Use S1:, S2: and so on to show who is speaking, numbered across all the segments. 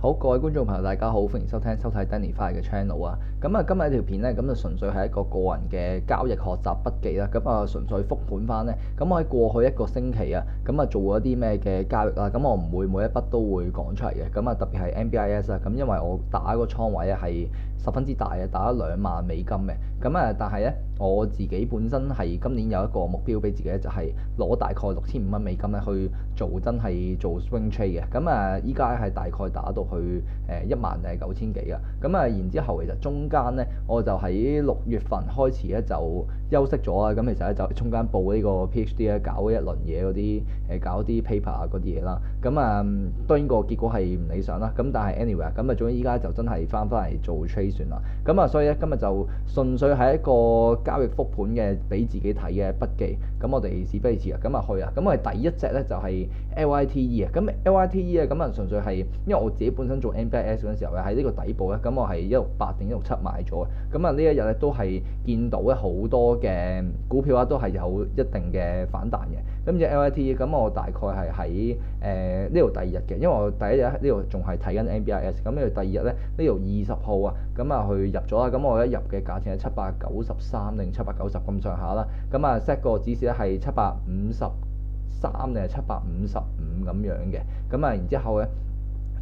S1: 好，各位觀眾朋友，大家好，歡迎收睇 Danny Fire 嘅 channel 啊。咁啊，今日呢條片咧，咁就純粹係一個個人嘅交易學習筆記啦。咁啊，純粹復盤翻咧，咁我喺過去一個星期啊，咁啊做咗啲咩嘅交易啦。咁我唔會每一筆都會講出嚟嘅。咁啊，特別係 NBIS 啊，咁因為我打個倉位啊係十分之大嘅，打咗2萬美金嘅。咁啊，但係咧我自己本身係今年有一個目標俾自己，就係攞大概6500蚊美金咧去真係做 swing trade 嘅。咁啊，依家係大概打到去19000幾啊。咁啊，然之後其實中間咧，我就喺6月份開始咧就休息咗啊。咁其實咧就中間報呢個 PhD 咧，搞一輪嘢嗰啲搞啲 paper 啊嗰啲嘢啦。咁啊，當然個結果係唔理想啦。咁但係 anyway 咁啊，總之依家就真係翻嚟做 trade 算啦。咁啊，所以咧今日就純粹係一個交易復盤嘅俾自己睇嘅筆記。咁我哋事不宜遲啊，咁啊去啊。咁我哋第一隻咧就係 LITE 啊。咁 LITE 咧咁啊純粹係因為我自己本身做 NBIS 嗰陣時候咧喺呢個底部咧，咁我係168定167買咗嘅。咁啊呢一日咧都係見到咧好多嘅股票啊都係有一定嘅反彈嘅。咁隻 LITE 咁我大概係喺呢度第二日嘅，因為我第一日呢度仲係睇緊 NBIS， 咁呢度第二日咧呢度20號啊，咁啊去入咗啦。咁我一入嘅價錢係793定790咁上下啦。咁啊 set 個指示咧係753定係755咁樣嘅。咁啊然之後咧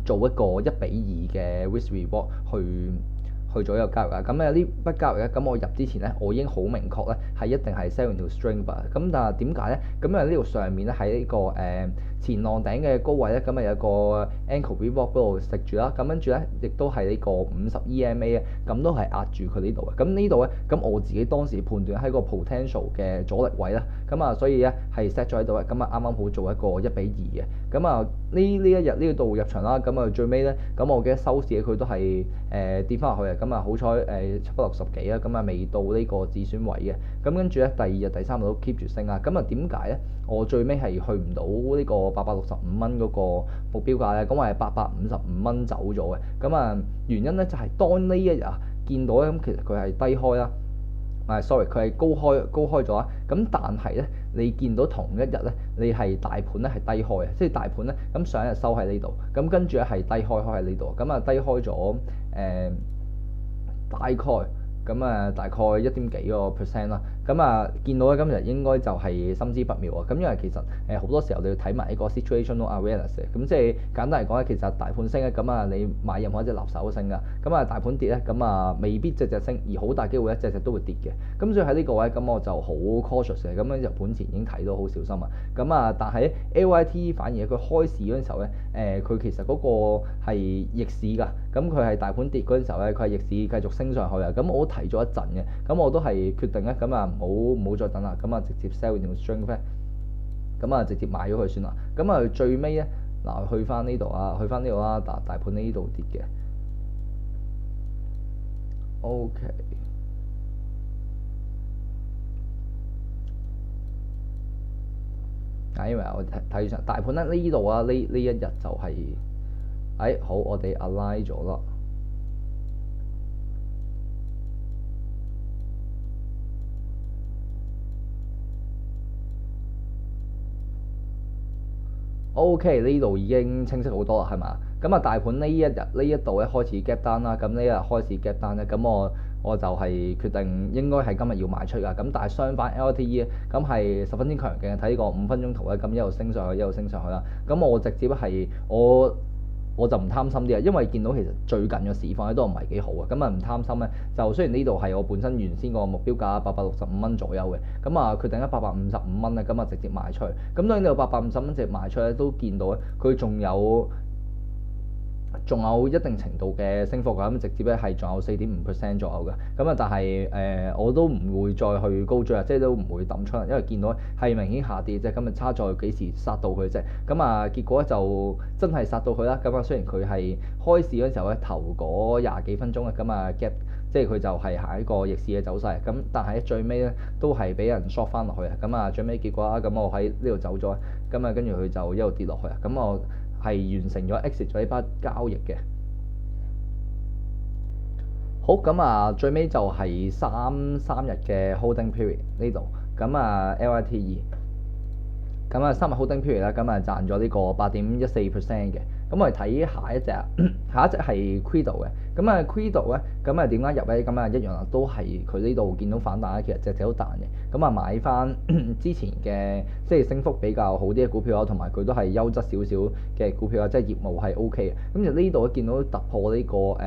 S1: 做一個1:2嘅 risk reward 去咗一個交易啊。咁呢筆交易咧，咁我入之前咧，我已經好明確咧係一定係 sell into strength 啊。咁但係點解咧？咁啊呢度上面咧喺呢個前浪頂嘅高位咧，咁啊有個 ankle reward 嗰度食住啦。咁跟住咧亦都係呢個50 EMA 咧，咁都係壓住佢呢度嘅。咁呢度咧，咁我自己當時判斷喺個 potential 嘅阻力位啦。咁啊所以咧係 set 咗喺度嘅。咁啊啱啱好做一個1:2嘅。咁啊呢一日呢度入場啦。咁啊最尾咧，咁我記得收市佢都係跌翻落去啊。咁啊好彩760幾啊。咁啊未到呢個止損位嘅。咁跟住咧第二日第三日都 keep 住升啊。咁啊點解咧？我最尾係去唔到呢個865蚊嗰個目標價咧，咁我係855蚊走咗嘅。咁啊原因咧就係當呢一日啊見到咧，咁其實佢係低開啦。sorry，佢係高開咗啊。咁但係咧，你見到同一日咧，你係大盤咧係低開啊，即係大盤咧咁上一日收喺呢度，咁跟住咧係低開喺呢度，咁啊低開咗大概。咁啊，大概1點幾個 percent 啦。咁啊，見到咧今日應該就係心知不妙啊。咁因為其實好多時候你要睇埋呢個 situational awareness 嘅。咁即係簡單嚟講咧，其實大盤升咧，咁啊你買任何一隻垃圾都升㗎。咁啊大盤跌咧，咁啊未必隻升，而好大機會咧隻都會跌嘅。咁所以喺呢個位，咁我就好 cautious 嘅。咁樣日盤前已經睇到好小心啊。咁啊，但係 LITE 反而佢開市嗰陣時候咧，佢其實嗰個係逆市㗎。咁佢係大盤跌嗰陣時候咧，佢係逆市繼續升上去啊。咁我提咗一陣嘅，咁我都係決定咧，咁啊唔好再等啦，咁啊直接 sell into strength，咁啊直接買咗佢算啦。咁啊最尾咧嗱去翻呢度啊，去翻呢度啦，大盤呢度跌嘅。OK，因為我睇上大盤咧呢度啊，呢一日就係好，我哋 align 咗啦。OK，呢度已經清晰好多啦，係嘛？咁啊，大盤呢一度咧開始 gap down 啦，咁呢一日開始 gap down 咧，咁我就係決定應該係今日要賣出㗎。咁但係相反 LITE 咁係十分之強勁，睇個5分鐘圖咧，咁一路升上去，一路升上去啦。咁我直接係我就唔貪心啲啊，因為見到其實最近嘅市況咧都唔係幾好啊，咁啊唔貪心咧，就雖然呢度係我本身原先個目標價865蚊左右嘅，咁啊決定咗855蚊咧，咁啊直接賣出去。咁當然呢度850蚊直接賣出咧，都見到咧佢仲有一定程度嘅升幅㗎，咁直接咧係仲有4.5% 左右嘅。咁啊但係我都唔會再去高追啊，即係都唔會抌出，因為見到係明顯下跌啫。咁啊差在幾時殺到佢啫？咁啊結果就真係殺到佢啦。咁啊雖然佢係開市嗰陣時候咧頭嗰20幾分鐘啊，咁啊 gap 即係佢就係行一個逆市嘅走勢。咁但係最尾咧都係俾人 short 翻落去啊。咁啊最尾結果啦，咁我喺呢度走咗，咁啊跟住佢就一路跌落去啊。咁我係完成咗 exit 咗呢筆交易嘅。好，咁啊最尾就係三日嘅 holding period 呢度，咁啊 LITE 咁啊，3日 holding period 啦，咁啊賺咗呢個8.14% 嘅。咁我哋睇下一隻啊，下一隻係 Credo 嘅。咁啊 Credo 咧，咁啊點解入咧？咁啊一樣啦，都係佢呢度見到反彈咧，其實隻隻都彈嘅。咁啊買翻之前嘅即係升幅比較好啲嘅股票啦，同埋佢都係優質少少嘅股票啦，即係業務係 OK 嘅。咁就呢度見到突破呢個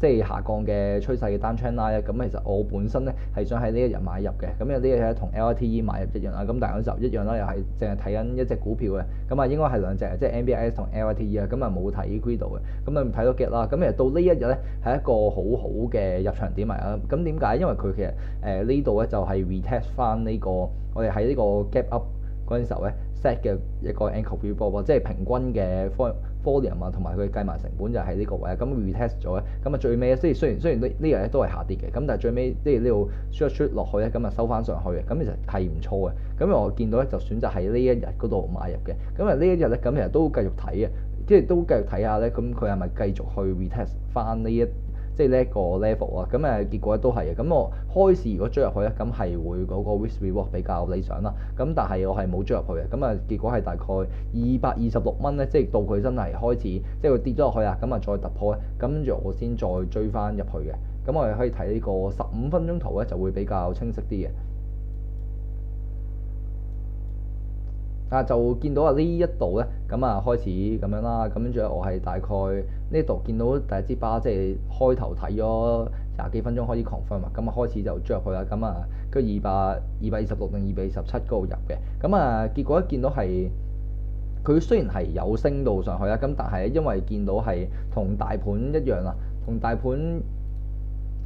S1: 即係下降嘅趨勢嘅單 trend line 咧，咁其實我本身咧係想喺呢一日買入嘅，咁有啲嘢同 LITE 買入一樣啦，咁但係嗰時候一樣啦，又係淨係睇緊一隻股票嘅，咁啊應該係兩隻，即係 NBIS 同 LITE 啊，咁啊冇睇 Credo 嘅，咁啊睇到 get 啦，咁其實到呢一日咧係一個好好嘅入場點嚟啊，咁點解？因為佢其實呢度咧就係 retest 翻呢個我哋喺呢個 gap up 嗰陣時候咧 set 嘅一個 anchor report 即係平均嘅volume 啊，同埋佢計埋成本就喺呢個位，咁 retest 咗咧，咁啊最尾即係雖然呢日咧都係下跌嘅，咁但係最尾即係呢度 short 落去咧，咁啊收翻上去嘅，咁其實係唔錯嘅，咁我見到咧就選擇喺呢一日嗰度買入嘅，咁啊呢一日咧咁其實都繼續睇嘅，即係都繼續睇下咧，咁佢係咪繼續去 retest 翻呢一即係呢一個 level 啊，咁結果都係嘅。咁我開市如果追入去咧，咁係會嗰個 risk reward 比較理想啦。咁但係我係冇追入去嘅，咁結果係大概226蚊咧，即係到佢真係開始，即係佢跌咗落去啊，咁再突破咧，跟住我先再追翻入去嘅。咁我哋可以睇呢個15分鐘圖咧，就會比較清晰啲嘅。就見到呢一度咧，咁開始咁樣啦，咁跟住我係大概呢度見到第一支巴，即係開頭睇咗廿幾分鐘可以 confirm 啊，咁開始就追入去啦，咁跟住226定227嗰度入嘅，咁結果一見到係佢雖然係有升到上去啦，咁但係因為見到係同大盤一樣啊，同大盤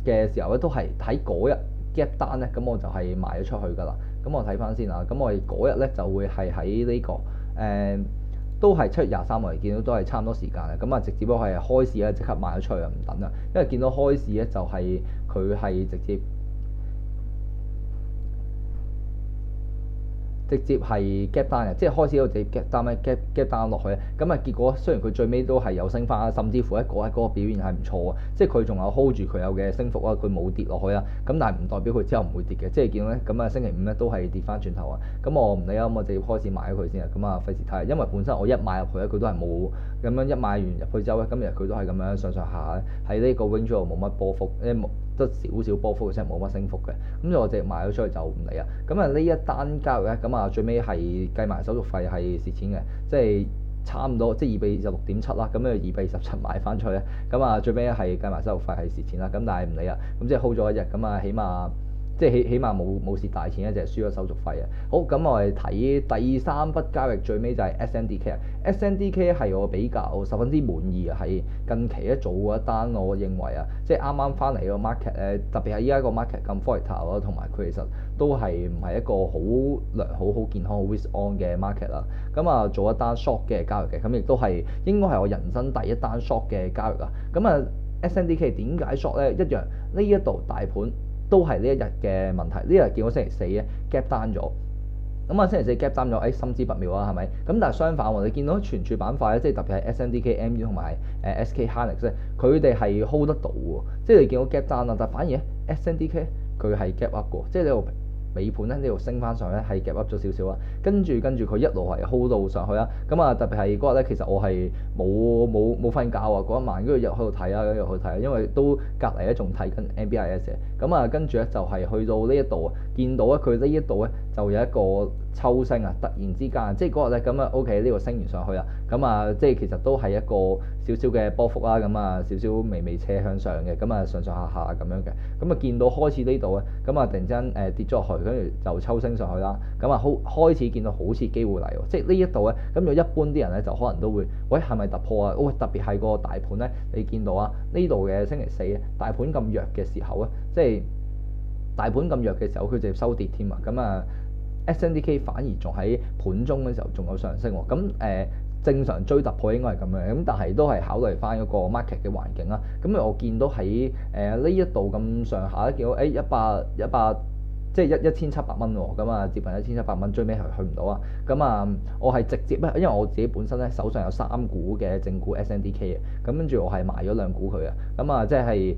S1: 嘅時候咧都係喺嗰日 gap 單咧，咁我就係賣咗出去㗎啦。咁我睇翻先啊，咁我哋嗰日咧就會係喺呢個都係7月23我哋見到都係差唔多時間嘅，咁直接我係開市咧即刻賣咗出去啊，唔等啦，因為見到開市咧就係佢係直接係 gap down 嘅，即係開始嗰度直接 gap down 咧，gap down 落去咧，結果雖然佢最尾都係有升翻，甚至乎嗰個表現係唔錯啊，即係佢仲有 hold 住佢有嘅升幅啊，佢冇跌落去啊，咁但係唔代表佢之後唔會跌嘅，即係見到咧星期五咧都係跌翻轉頭啊，咁我唔理啊，咁我直接開始買咗佢先啊，費事睇，因為本身我一買入去咧佢都係冇咁樣一買完入去之後咧，今日佢都係咁樣上上下喺呢個 range 度冇乜波幅，得少少波幅嘅，即係冇乜升幅嘅，咁所以我直接賣咗出去就唔理啊。咁呢一單交易咧，最尾係計埋手續費係蝕錢嘅，即係差唔多，即係226.7啦，咁227買翻出去咧，最尾係計埋手續費係蝕錢啦，咁但係唔理啊，咁即係 hold 咗一日，起碼。即係起碼冇蝕大錢，就係輸咗手續費啊！好，咁我哋睇第三筆交易，最尾就係 SNDK 啊！SNDK 係我比較十分之滿意啊，係近期做過一單，我認為啊，即係啱啱翻嚟個 market 特別係依家個 market 咁 volatile 咯，同埋佢其實都係唔係一個好良好、好健康、好 risk on 嘅 market 啦。做一單 short 嘅交易嘅，亦都係應該係我人生第一單 short 嘅交易啊！SNDK 點解 short 咧？一樣呢一度大盤。都係呢一日嘅問題，呢日見到星期四咧 gap down 咗，星期四 gap down 咗，心知不妙啦，係咪？咁但係相反喎，你見到存儲板塊咧，即係特別係 SNDK、MU 同埋SK Hynix 咧，佢哋係 hold 得到喎，即係你見到 gap down 啦，但反而 SNDK 佢係 gap up 嘅，即係呢度尾盤咧呢度升翻上去咧係夾 up 咗少少啊，跟住佢一路係 hold 到上去啦，特別係嗰日咧，其實我係冇瞓覺啊，嗰一晚跟住入喺度睇啊，跟住入去睇啊，因為都隔離咧仲睇緊 NBIS 嘅，跟住咧就係去到呢一度啊，見到咧佢呢一度咧就有一個抽升啊，突然之間即係嗰日咧OK 呢個升完上去啊，即係其實都係一個少少嘅波幅啦，少少微斜向上嘅，上上下下咁樣嘅，見到開始呢度咧，突然之間跌咗落去。跟住就抽升上去啦，開始見到好似機會嚟喎，即係呢一度咧，如果一般啲人咧就可能都會，喂係咪突破啊？喂，特別係個大盤咧，你見到啊呢度嘅星期四咧，大盤咁弱嘅時候咧，即係大盤咁弱嘅時候，佢直接收跌添啊，SNDK 反而仲喺盤中嘅時候仲有上升喎，正常追突破應該係咁樣，但係都係考慮翻嗰個 market 嘅環境啦。我見到喺呢一度咁上下咧，見到100即係1700蚊喎，咁啊接近1700蚊，最尾係去唔到啊。咁啊，我係直接咧，因為我自己本身咧手上有3股嘅正股 SNDK 嘅，咁跟住我係賣咗2股佢啊。咁啊，即係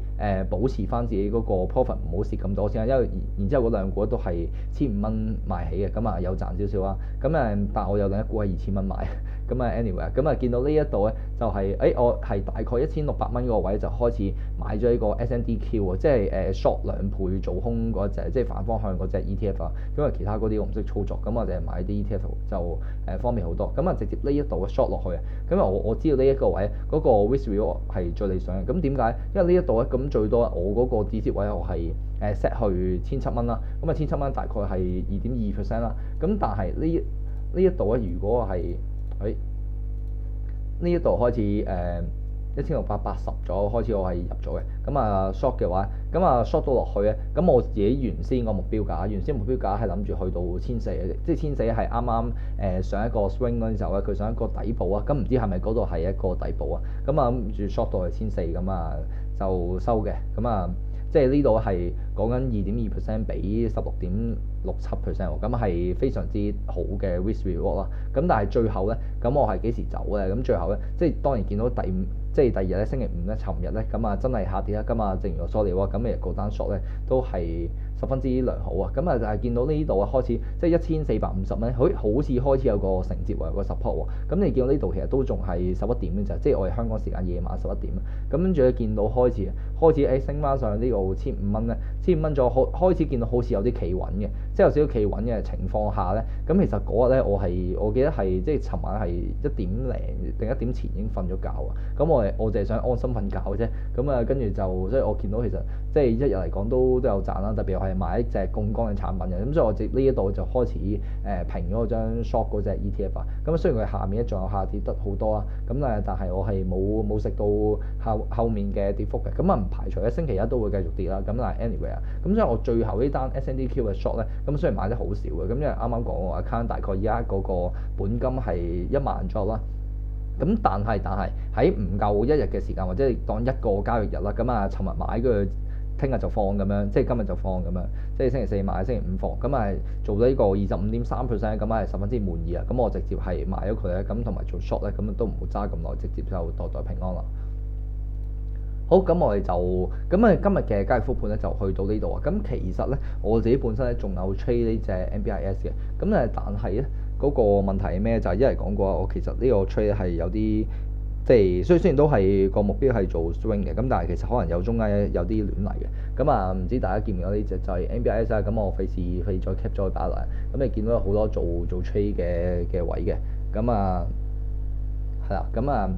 S1: 保持翻自己嗰個 profit，唔好蝕咁多先啊。因為然之後嗰2股都係1500蚊賣起嘅，咁啊有賺少少啊。咁但係我有另一股係2000蚊買。咁啊 anyway，咁啊見到呢一度咧就係、我係大概1600蚊嗰個位就開始買咗呢個 SNDQ 啊，即係short 2倍做空嗰隻，即係反方向嗰隻 ETF 啊。因為其他嗰啲我唔識操作，咁我哋係買啲 ETF 就方便好多。咁啊直接呢一度 short 落去啊。咁啊我知道呢一個位嗰、嗰個 risk reward 係最理想嘅。咁點解？因為呢一度咧咁最多我嗰個止蝕位我係set 去1700蚊啦。咁啊1700蚊大概係2.2% 啦。咁但係呢一度咧，如果係呢一度開始1680咗，開始我係入咗嘅。咁啊 short 嘅話，咁啊 short 到落去咧，咁我自己原先個目標價係諗住去到1400嘅，即係1400係啱啱上一個 swing 嗰陣時候咧，佢上一個底部啊，咁唔知係咪嗰度係一個底部啊？咁啊諗住 short 到去1400，咁啊就收嘅。咁啊即係呢度係講緊2.2% 比16.67%喎，咁係非常之好嘅 risk reward 啦。咁但係最後咧，咁我係幾時走咧？咁最後咧，即係當然見到第二日咧，星期五咧，尋日咧，咁啊真係下跌啦。咁啊，正如我所料啊，咁其實嗰單 short 咧都係十分之良好啊。咁啊就係見到呢度啊開始，即係1450蚊，好似開始有個承接喎，有個 support 喎。咁你見到呢度其實都仲係11點嘅啫，即係我哋香港時間夜晚11點啊。咁跟住咧見到開始升翻上呢個1500蚊咧，1500蚊咗開始見到好似有啲企穩嘅，即係有少少企穩嘅情況下咧，咁其實嗰日咧我記得係即係尋晚係1點零定1點前已經瞓咗覺啊。咁我淨係想安心瞓覺嘅啫。咁啊跟住就所以我見到其實即係一日嚟講都有賺啦，特別我係買一隻槓桿嘅產品嘅。咁所以我直呢一度就開始平咗張 short 嗰隻 ETF 啊。咁雖然佢下面咧仲有下跌得好多啊，咁但係我係冇食到後面嘅跌幅嘅。咁啊唔排除咧星期一都會繼續跌啦。咁但係 anyway 啊，咁所以我最後呢單 SNDQ 嘅 short 咧，咁雖然買得好少嘅，咁因為啱啱講我 account 大概而家嗰個本金係1萬左右啦。咁但係喺唔夠1日嘅時間，或者當一個交易日啦，咁啊尋日買佢，聽日就放咁樣，即係今日就放咁樣，即係星期四買，星期五放，咁啊做咗呢個25.3%，咁係十分之滿意啊！咁我直接係賣咗佢咧，咁同埋做 short 咧，咁都唔好揸咁耐，直接就代平安啦。好，咁我哋就咁啊，今日嘅交易復盤咧就去到呢度啊。咁其實咧，我自己本身咧仲有 trade 呢隻 NBIS 嘅，咁但係咧嗰個問題係咩？就係一嚟講過我其實呢個 trade 係有啲即係雖然都係個目標係做 swing 嘅，咁但係其實可能有中間有啲亂嚟嘅。咁啊，唔知大家見唔見到呢隻就係 NBIS 啊？咁我費事再 cap 咗佢擺落嚟。咁你見到有好多做 trade 嘅位嘅，咁啊係啦，咁啊。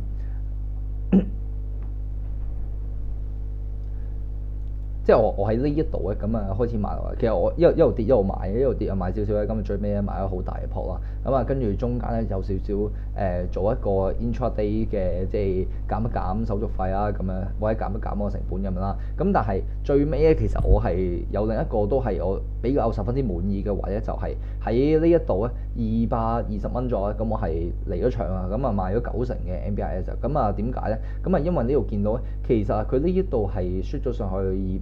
S1: 即係我喺呢一度咧，咁啊開始買落嚟。其實我一路跌一路買，一路跌又買少少咧，咁最尾咧買咗好大嘅 pot 啦。咁啊跟住中間咧有少少做一個 intraday 嘅，即係減一減手續費啦，咁樣或者減一減個成本咁樣啦。咁但係最尾咧，其實我係有另一個都係我比較十分之滿意嘅位咧，就係喺呢一度咧220蚊左右，咁我係離咗場啊，咁啊賣咗90%嘅 NBIS。咁啊點解咧？咁啊因為呢度見到咧，其實佢呢一度係 shoot 咗上去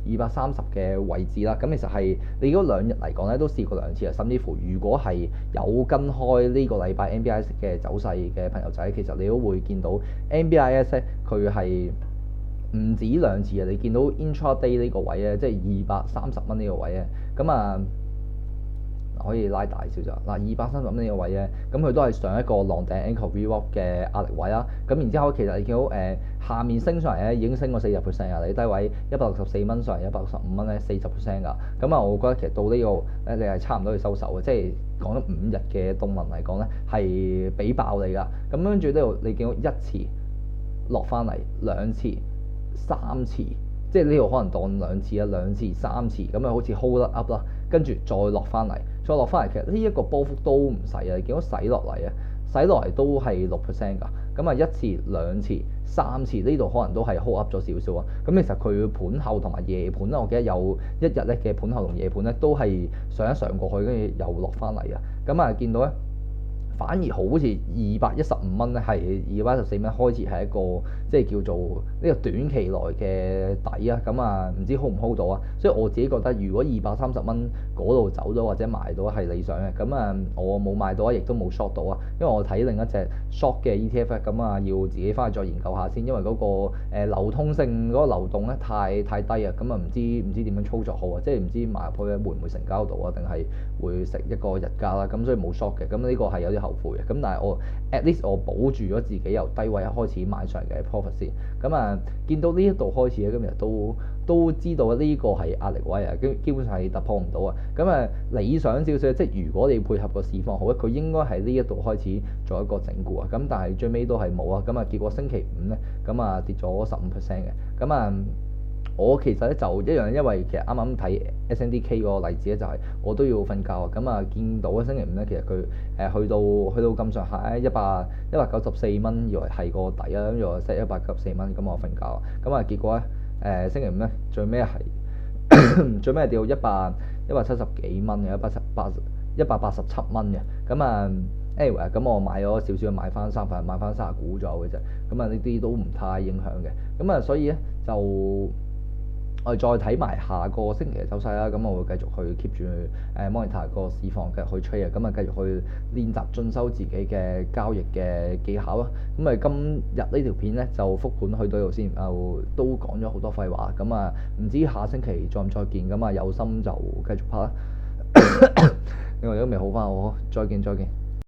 S1: 230嘅位置啦。咁其實係你如果2日嚟講咧，都試過2次啊。甚至乎如果係有跟開呢個禮拜 NBIS 嘅走勢嘅朋友仔，其實你都會見到 NBIS 咧，佢係唔止2次啊。你見到 intraday 呢個位咧，即係230蚊呢個位咧，咁啊可以拉大少少嗱，230蚊呢個位咧，咁佢都係上一個浪頂 ankle reward 嘅壓力位啦。咁然之後其實你見到下面升上嚟咧，已經升過40%啊！你低位164蚊上嚟165蚊咧，40% 㗎。咁啊，我覺得其實到呢個你係差唔多要收手嘅，即係講咗5日嘅動能嚟講咧，係俾爆你㗎。咁跟住呢度你見到1次落翻嚟，2次、3次，即係呢度可能當2次啊，2次、3次咁啊，好似 hold 得 up 啦，跟住再落翻嚟，其實呢一個波幅都唔細啊！你見到洗落嚟啊，洗落嚟都係6% 㗎。咁啊，1次、2次、3次呢度可能都係 hold up 咗少少啊。咁其實佢盤後同埋夜盤咧，我記得有1日咧嘅盤後同夜盤咧都係上過去，跟住又落翻嚟啊。咁啊，見到咧反而好似215蚊咧，係214蚊開始係一個即係叫做呢個短期內嘅底啊，咁啊唔知 hold 唔 hold 到啊？所以我自己覺得，如果230蚊嗰度走咗或者買到係理想嘅，咁啊我冇買到啊，亦都冇 short 到啊，因為我睇另一隻 short 嘅 ETF 咁啊要自己翻去再研究下先，因為嗰個流通性嗰個流動咧太低啊，咁啊唔知點樣操作好啊，即係唔知買入去會唔會成交到啊，定係會食一個日價啦，咁所以冇 short 嘅，咁呢個係有啲後悔嘅，咁但係我 at least 我保住咗自己由低位開始買上嘅 profit 先，咁啊見到呢一度開始咧，今日都知道呢個係壓力位啊，基本上係突破唔到啊，咁啊理想少少，即係如果你配合個市況好咧，佢應該喺呢一度開始做一個整固啊，咁但係最尾都係冇啊，咁啊結果星期五咧，咁啊跌咗15%嘅，咁啊。我其實咧就一樣，因為其實啱啱睇 SNDK 嗰個例子咧，就係我都要瞓覺啊。咁啊，見到星期五咧，其實佢去到咁上下咧194蚊，以為係個底啊，跟住我 set 194蚊，咁我瞓覺啊。咁啊，結果咧星期五咧最尾係最尾係跌到170幾蚊嘅187蚊嘅。咁啊 anyway 咁我買咗少少，買翻30股左右嘅啫。咁啊呢啲都唔太影響嘅。咁啊所以咧就。我哋再睇埋下個星期嘅走勢啦，咁我會繼續去 keep 住monitor 個市況嘅去 trade 啊，咁啊繼續去練習進修自己嘅交易嘅技巧啦。咁啊今日呢條片咧就復盤去到呢度先，都講咗好多廢話，咁啊唔知下星期再唔再見，咁啊有心就繼續拍啦。另外如果未好翻，我再見。